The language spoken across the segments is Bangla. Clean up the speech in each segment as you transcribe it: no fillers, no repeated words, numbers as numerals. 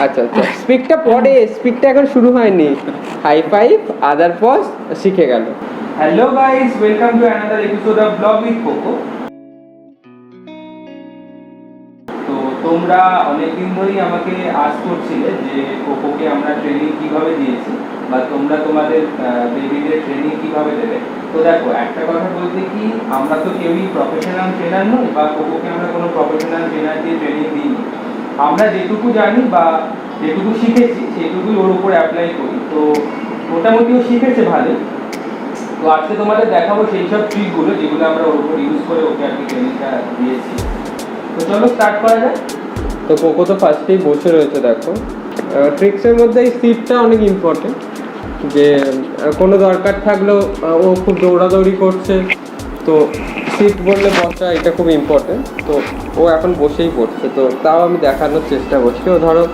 আচ্ছা আচ্ছা, স্পিকটা পরে, স্পিকটা এখন শুরু হয়নি। হাই ফাইভ, আদার পজ, শিখে গেল। Hello guys, welcome to another episode of blog with cocoa. তো তোমরা অনেকদিন ধরেই আমাকে আজ করছিলে যে কোকোকে আমরা ট্রেনিং কিভাবে দিয়েছি বা তোমরা তোমাদের বেবিদের ট্রেনিং কিভাবে দেবে। তো দেখো, একটা কথা বলতে কি, আমরা তো কেউই প্রফেশনাল ট্রেনার নই বা কোকোকে আমরা কোনো প্রফেশনাল ট্রেনার দিয়ে ট্রেনিং দিইনি। আমরা যেটুকু জানি বা যেটুকু শিখেছি সেটুকুই ওর উপর অ্যাপ্লাই করি। তো মোটামুটি ও শিখেছে ভালো। তো আজকে তোমাদের দেখাবো সেই সব ট্রিকগুলো যেগুলো আমরা ওর উপর ইউজ করে ওকে আর কি ট্রেনিংটা দিয়েছি। তো চলো স্টার্ট করা যায়। তো কোকো তো ফার্স্টেই বসে রয়েছে, দেখো। ট্রিক্সের মধ্যে এই সিটটা অনেক ইম্পর্টেন্ট, যে কোনো দরকার থাকলেও ও খুব দৌড়াদৌড়ি করছে, তো সিট বললে বসা এটা খুব ইম্পর্টেন্ট। তো ও এখন বসেই পড়ছে, তো তাও আমি দেখানোর চেষ্টা করছি। ও ধরো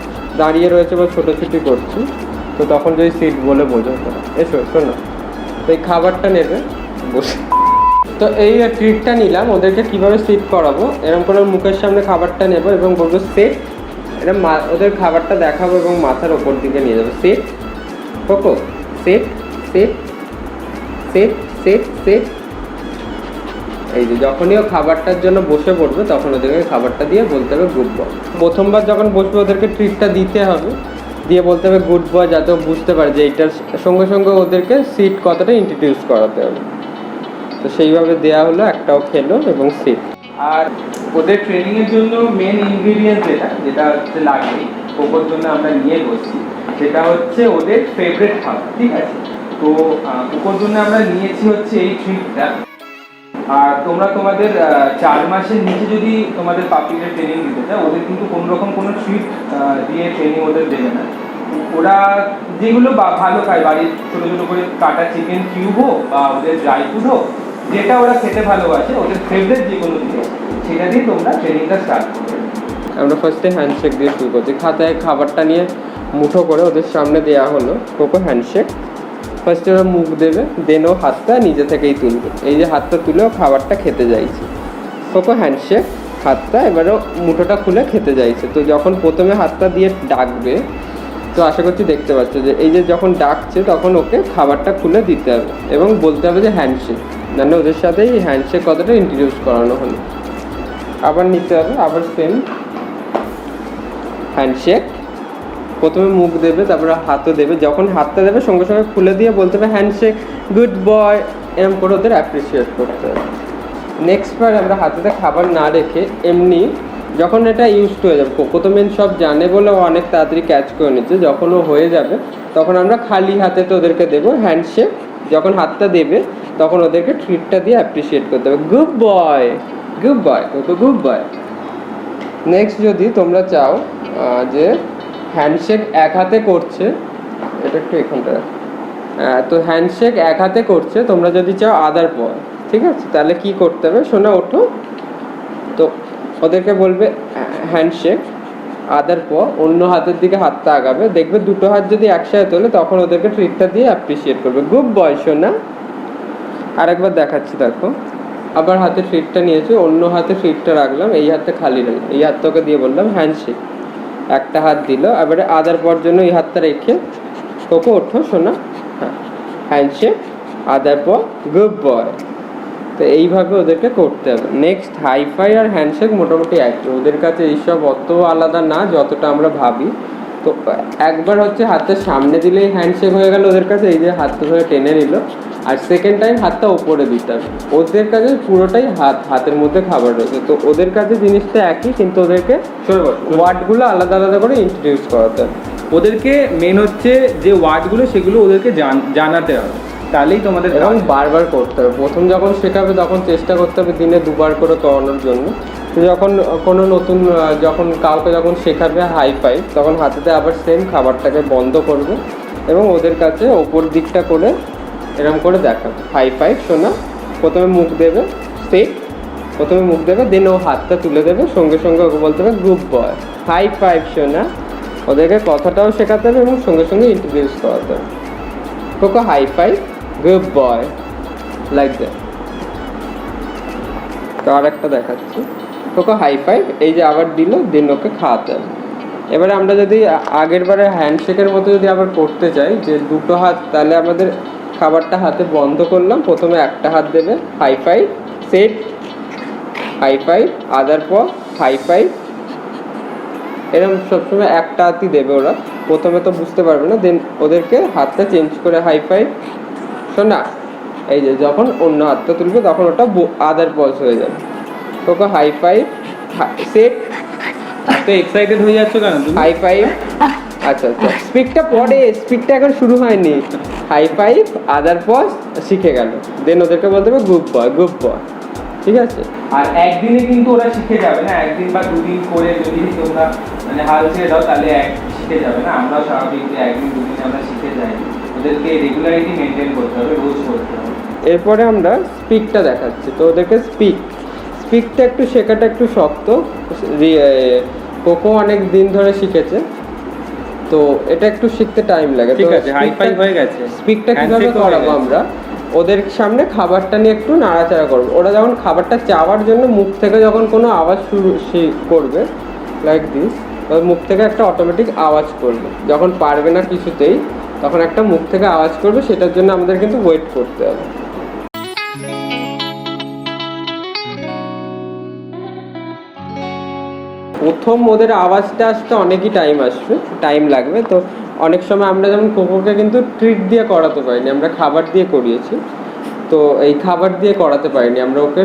দাঁড়িয়ে রয়েছে বা ছোটোছুটি করছে, তো তখন যদি সিট বলে বোঝো, তো এসো শোনো। তো এই খাবারটা নেবে বসে। তো এই ট্রিকটা নিলাম, ওদেরকে কীভাবে সিট করাবো। এরকম করে মুখের সামনে খাবারটা নেবো এবং বলবো সেট। এটা ওদের খাবারটা দেখাবো এবং মাথার ওপর দিকে নিয়ে যাবো। Set cocoa, set set set set set. এই যে যখনই ও খাবারটার জন্য বসে পড়বে তখন ওদেরকে খাবারটা দিয়ে বলতে হবে গুড বয়। প্রথমবার যখন বসবে ওদেরকে ট্রিটটা দিতে হবে, দিয়ে বলতে হবে গুড বয়, যাতে ও বুঝতে পারে যে এইটার সঙ্গে সঙ্গে ওদেরকে সিট কথাটা ইন্ট্রোডিউস করাতে হবে। তো সেইভাবে দেওয়া হলো, একটাও খেলো এবং সিট। আর ওদের ট্রেনিং এর জন্য মেন ইনগ্রেডিয়েন্ট যেটা হচ্ছে লাগবে কোকোর জন্য আমরা নিয়ে বসছি, সেটা হচ্ছে ওদের ফেভারিট খাবার। ঠিক আছে, তো কোকোর জন্য আমরা নিয়েছি হচ্ছে এই ট্রিটটা। আর তোমরা তোমাদের 4 মাসের নিচে যদি তোমাদের পাপিদের ট্রেনিং দিতে চাও, ওদের কিন্তু কোনো রকম কোনো ট্রিট দিয়ে ট্রেনিং ওদের দেবে না। ওরা যেগুলো ভালো খায়, বাড়ির ছোটো ছোটো করে কাটা চিকেন কিউব হোক বা ওদের ড্রাই ফ্রুট হোক, যেটা ওরা খেতে ভালোবাসে, ওদের ফেভারিট যে কোনো জিনিস, সেটা দিয়ে তোমরা ট্রেনিংটা স্টার্ট করবে। আমরা ফার্স্টে হ্যান্ডশেক দিয়ে শুরু করছি। খাতায় খাবারটা নিয়ে মুঠো করে ওদের সামনে দেওয়া হলো। Cocoa handshake. ফার্স্টে ওরা মুখ দেবে, দেন ও হাতটা নিজে থেকেই তুলবে। এই যে হাতটা তুলে ও খাবারটা খেতে যাইছে। কোকো হ্যান্ডশেক, হাতটা এবারও মুঠোটা খুলে খেতে যাইছে। তো যখন প্রথমে হাতটা দিয়ে ডাকবে, তো আশা করছি দেখতে পাচ্ছ যে এই যে যখন ডাকছে তখন ওকে খাবারটা খুলে দিতে হবে এবং বলতে হবে যে হ্যান্ডশেক, মানে ওদের সাথেই হ্যান্ডশেক কথাটা ইন্ট্রোডিউস করানো হলো। আবার নিতে হবে, আবার সেম হ্যান্ডশেক। প্রথমে মুখ দেবে, তারপরে হাতও দেবে। যখন হাতটা দেবে সঙ্গে সঙ্গে খুলে দিয়ে বলতে হবে হ্যান্ডশেক, গুড বয়, এরকম করে ওদের অ্যাপ্রিসিয়েট করতে হবে। নেক্সট বার আমরা হাতেতে খাবার না রেখে এমনি, যখন এটা ইউজ হয়ে যাবে, কোকো তো মেন সব জানে বলে ও অনেক তাড়াতাড়ি ক্যাচ করে নিচ্ছে, যখন ও হয়ে যাবে তখন আমরা খালি হাতে তো ওদেরকে দেবো হ্যান্ডশেক। যখন হাতটা দেবে তখন ওদেরকে ট্রিটটা দিয়ে অ্যাপ্রিসিয়েট করতে হবে, good boy, good boy cocoa, good boy. Next যদি তোমরা চাও যে হ্যান্ডশেক এক হাতে করছে, এটা একটু এখানটা, তো হ্যান্ডশেক এক হাতে করছে, তোমরা যদি চাও আদার পর, ঠিক আছে, তাহলে কি করতে হবে, শোনা ওঠো। তো ওদেরকে বলবে হ্যান্ডশেক, আদার পর অন্য হাতের দিকে হাতটা আগাবে, দেখবে দুটো হাত যদি একসাথে তোলে তখন ওদেরকে ট্রিটটা দিয়ে অ্যাপ্রিসিয়েট করবে, গুড বয় শোনা। আরেকবার দেখাচ্ছি, দেখো। আবার হাতে ট্রিটটা নিয়েছি, অন্য হাতে ট্রিটটা রাখলাম, এই হাতটা খালি রাখলাম, এই হাতটাকে দিয়ে বললাম হ্যান্ডশেক, একটা হাত দিল। এবারে আদার পর জন্য এই হাতটা রেখে কোকো ওঠো শোনা, হ্যাঁ, হ্যান্ডশেক, আদার পর, গুড বয়। তো এইভাবে ওদেরকে করতে হবে। নেক্সট হাইফাই আর হ্যান্ডশেক মোটামুটি একই, ওদের কাছে এইসব অত আলাদা না যতটা আমরা ভাবি। তো একবার হচ্ছে হাতের সামনে দিলেই হ্যান্ডশেক হয়ে গেল ওদের কাছে, এই যে হাতটা ধরে টেনে নিল। আর সেকেন্ড টাইম হাতটা ওপরে দিতে হবে। ওদের কাছে পুরোটাই হাতের মধ্যে খাবার রয়েছে, তো ওদের কাছে জিনিসটা একই, কিন্তু ওদেরকে ওয়ার্ডগুলো আলাদা আলাদা করে ইন্ট্রোডিউস করাতে হবে। ওদেরকে মেন হচ্ছে যে ওয়ার্ডগুলো, সেগুলো ওদেরকে জানাতে হবে, তাহলেই তোমাদের এবং বারবার করতে হবে। প্রথম যখন শেখাবে তখন চেষ্টা করতে হবে দিনে 2 বার করে করানোর জন্য। তো যখন কোনো নতুন যখন কাউকে যখন শেখাবে হাই ফাইভ, তখন হাতেতে আবার সেম খাবারটাকে বন্ধ করবে এবং ওদের কাছে ওপর দিকটা করে এরকম করে দেখাবে, হাই ফাইভ শোনা। প্রথমে মুখ দেবে, সেট, প্রথমে মুখ দেবে, দেন ও হাতটা তুলে দেবে, সঙ্গে সঙ্গে ওকে বলতে হবে গুড বয়, হাই ফাইভ শোনা। ওদেরকে কথাটাও শেখাতে হবে এবং সঙ্গে সঙ্গে ইন্ট্রোডিউস করাতে হবে, Coco high five, good boy, like that. তো আর একটা দেখাচ্ছি, কোকো হাই ফাইভ, এই যে আবার দিল, দেন ওকে খাওয়াতে হবে। এবারে আমরা যদি আগের বারে হ্যান্ডশেকের মতো যদি আবার করতে চাই যে দুটো হাত, তাহলে আমাদের খাবারটা হাতে বন্ধ করলাম, প্রথমে একটা হাত দেবে high five, set high five, other পর হাই ফাইভ, এরকম সবসময় একটা হাতই দেবে ওরা, প্রথমে তো বুঝতে পারবে না, দেন ওদেরকে হাতটা চেঞ্জ করে হাই ফাইভ, শোনা এই যে যখন অন্য হাতটা তুলবে তখন ওটা আদার পজ হয়ে যাবে। কোকো হাই ফাইভ, সেট, তো এক্সাইটেড হয়ে যাচ্ছ কেন তুমি? হাই ফাইভ, আচ্ছা আচ্ছা স্পিকটা পরে, স্পিকটা এখন শুরু হয়নি, হাই ফাইভ আদার পজ শিখে গেল, দেন ওদেরকে বলতে হবে গুড বয়, গুড বয়, ঠিক আছে? আর একদিনে কিন্তু ওরা শিখে যাবে না, একদিন বা দুদিন করে যদি তোমরা মানে হাল ছেড়ে দাও তাহলে শিখে যাবে না। আমরাও স্বাভাবিক যে একদিন দুদিন আমরা শিখে যাই, ওদেরকে রেগুলারিটি মেনটেন করতে হবে, রোজ করতে হবে। এরপরে আমরা স্পিকটা দেখাচ্ছি, তো ওদেরকে স্পিকটা একটু শেখাটা একটু শক্ত, কোকো অনেক দিন ধরে শিখেছে, তো এটা একটু শিখতে টাইম লাগে। ঠিক আছে, হাই ফাইভ হয়ে গেছে। স্পিকটা কিভাবে করাবো আমরা, ওদের সামনে খাবারটা নিয়ে একটু নাড়াচাড়া করবো, ওরা যখন খাবারটা চাওয়ার জন্য মুখ থেকে যখন কোনো আওয়াজ শুরু করবে লাইক দিস, মুখ থেকে একটা অটোমেটিক আওয়াজ করবে, যখন পারবে না কিছুতেই তখন একটা মুখ থেকে আওয়াজ করবে, সেটার জন্য আমাদের কিন্তু ওয়েট করতে হবে। প্রথম ওদের আওয়াজটা আসতে অনেকই টাইম লাগবে, তো অনেক সময় আমরা যেমন কোকোকে কিন্তু ট্রিট দিয়ে করাতে পারিনি, আমরা খাবার দিয়ে করিয়েছি, তো এই খাবার দিয়ে করাতে পারিনি, আমরা ওকে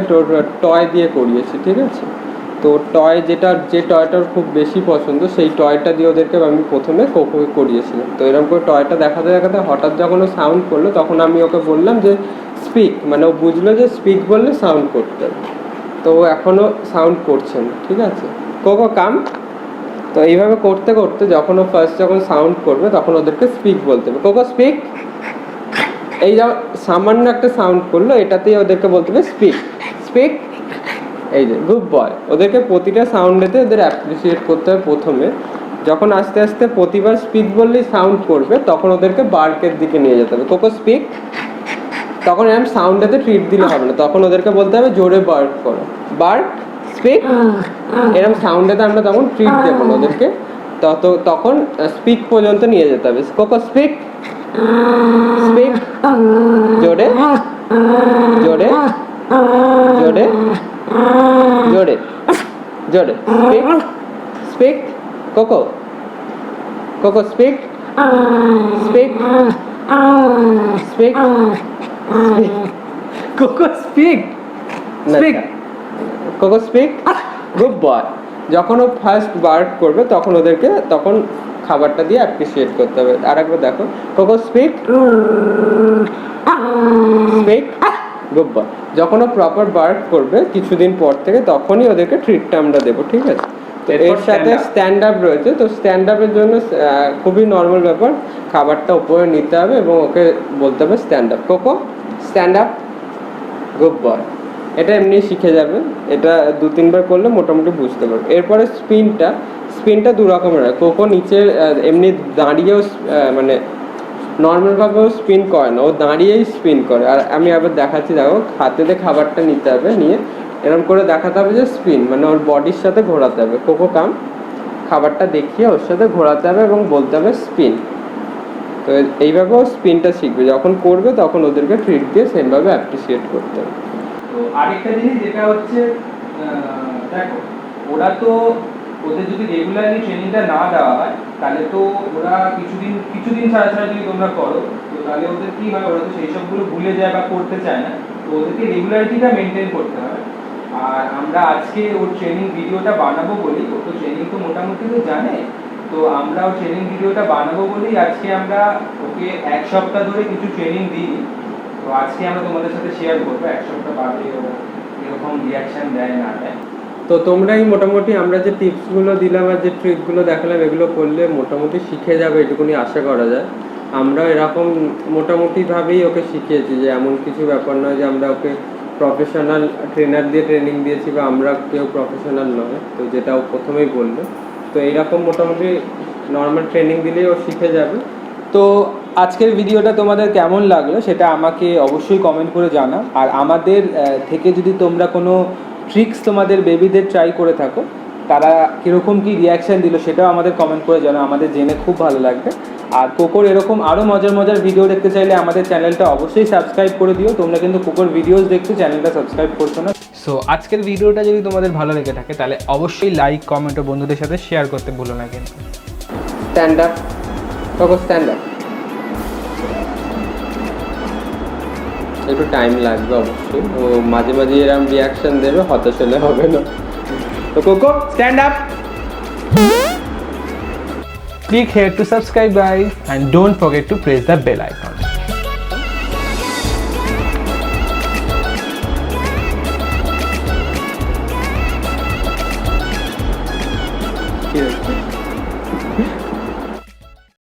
টয় দিয়ে করিয়েছি, ঠিক আছে? তো টয় যে টয়টার খুব বেশি পছন্দ, সেই টয়টা দিয়ে ওদেরকে আমি প্রথমে কোকোকে করিয়েছিলাম। তো এরকম করে টয়টা দেখাতে দেখাতে হঠাৎ যখন ও সাউন্ড করলো তখন আমি ওকে বললাম যে স্পিক, মানে ও বুঝলো যে স্পিক বললে সাউন্ড করতে হবে, তো ও এখনও সাউন্ড করছে না, ঠিক আছে? কোকো কাম। তো এইভাবে করতে করতে যখন ও যখন সাউন্ড করবে তখন ওদেরকে স্পিক বলতে হবে, কোকো স্পিক, এই যা সামান্য একটা সাউন্ড করলো এটাতেই ওদেরকে বলতে হবে স্পিক, স্পিক, এই যে গুড বয়। ওদেরকে প্রতিটা সাউন্ডেতে ওদের অ্যাপ্রিসিয়েট করতে হবে প্রথমে, যখন আস্তে আস্তে প্রতিবার স্পিক বললেই সাউন্ড করবে তখন ওদেরকে বার্কের দিকে নিয়ে যেতে হবে, কোকো স্পিক, তখন এরকম সাউন্ডেতে ট্রিট দিলে হবে না, তখন ওদেরকে বলতে হবে জোরে বার্ক করো, বার্ক, স্পিক, এরকম সাউন্ডেতে আমরা তখন ট্রিট দেবো না ওদেরকে, তখন স্পিক পর্যন্ত নিয়ে যেতে হবে, কোকো স্পিক, স্পিক, জোরে জোরে জোরে জোরে জোরে, speak, speak, cocoa, cocoa speak, speak, speak, cocoa speak, speak, cocoa speak, good boy. যখন ও ফার্স্ট বার্ক করবে তখন ওদেরকে তখন খাবারটা দিয়ে অ্যাপ্রিসিয়েট করতে হবে। আর একবার দেখো, cocoa speak, speak, good boy. যখন ও প্রপার বার্ক করবে কিছুদিন পর থেকে তখনই ওদেরকে ট্রিটটা আমরা দেবো, ঠিক আছে? তো এর সাথে স্ট্যান্ড আপ রয়েছে, তো স্ট্যান্ড আপের জন্য খুবই নর্মাল ব্যাপার, খাবারটা উপরে নিতে হবে এবং ওকে বলতে হবে stand up, cocoa stand up, good boy. এটা এমনি শিখে যাবে, এটা 2-3 বার করলে মোটামুটি বুঝতে পারবে। এরপরে স্পিনটা দু রকমের হয়, কোকো নিচে এমনি দাঁড়িয়েও মানে নর্মালভাবেও স্পিন করে না, ও দাঁড়িয়েই স্পিন করে। আর আমি আবার দেখাচ্ছি, দেখো হাতেতে খাবারটা নিতে হবে, নিয়ে এরকম করে দেখাতে হবে যে স্পিন, মানে ওর বডির সাথে ঘোরাতে হবে, কোকো কাম, খাবারটা দেখিয়ে ওর সাথে ঘোরাতে হবে এবং বলতে হবে স্পিন। তো এইভাবেও স্পিনটা শিখবে, যখন করবে তখন ওদেরকে ট্রিট দিয়ে সেমভাবে অ্যাপ্রিসিয়েট করতে হবে। তো আরেকটা জিনিস যেটা হচ্ছে দেখো, ওরা তো ওদের যদি রেগুলারলি ট্রেনিংটা না দেওয়া হয় তাহলে তো ওরা কিছুদিন ছাড়া ছাড়া যদি তোমরা করো তো তাহলে ওদের কি হয়, ওরা তো সেই সবগুলো ভুলে যায় বা করতে চায় না, তো ওদেরকে রেগুলারিটিটা মেনটেন করতে হবে। আর আমরা আজকে ওর ট্রেনিং ভিডিওটা বানাবো বলি, ও তো ট্রেনিং তো মোটামুটি তো জানে, তো আমরা ওর ট্রেনিং ভিডিওটা বানাবো বলেই আজকে আমরা ওকে 1 সপ্তাহ ধরে কিছু ট্রেনিং দিই, তো আজকে আমরা তোমাদের সাথে শেয়ার করবো 1 সপ্তাহ বাদে ও এরকম রিয়াকশন দেয় না দেয়। তো তোমরাই মোটামুটি আমরা যে টিপসগুলো দিলাম আর যে ট্রিকগুলো দেখালাম এগুলো করলে মোটামুটি শিখে যাবে, এটুকুনি আশা করা যায়। আমরা এরকম মোটামুটিভাবেই ওকে শিখিয়েছি, যে এমন কিছু ব্যাপার নয় যে আমরা ওকে প্রফেশনাল ট্রেনার দিয়ে ট্রেনিং দিয়েছি বা আমরা কেউ প্রফেশনাল নয়, তো যেটা ও প্রথমেই বললো। তো এইরকম মোটামুটি নর্মাল ট্রেনিং দিলেই ও শিখে যাবে। তো আজকের ভিডিওটা তোমাদের কেমন লাগলো সেটা আমাকে অবশ্যই কমেন্ট করে জানাও। আর আমাদের থেকে যদি তোমরা কোনো ট্রিক্স তোমাদের বেবিদের ট্রাই করে থাকো তারা কীরকম কী রিয়াকশান দিল সেটাও আমাদের কমেন্ট করে জানাও, আমাদের জেনে খুব ভালো লাগবে। আর কোকোর এরকম আরও মজার মজার ভিডিও দেখতে চাইলে আমাদের চ্যানেলটা অবশ্যই সাবস্ক্রাইব করে দিও। তোমরা কিন্তু কোকোর ভিডিওস দেখছো, চ্যানেলটা সাবস্ক্রাইব করছো না। সো আজকের ভিডিওটা যদি তোমাদের ভালো লেগে থাকে তাহলে অবশ্যই লাইক, কমেন্ট ও বন্ধুদের সাথে শেয়ার করতে ভুলো না কিন্তু। Stand up cocoa, stand up. একটু টাইম লাগবে অবশ্যই, ও মাঝে মাঝে এরকম রিয়াকশন দেবে, হতাশ হলে হবে না। তো cocoa stand up. Click here to subscribe guys and don't forget to press the bell icon.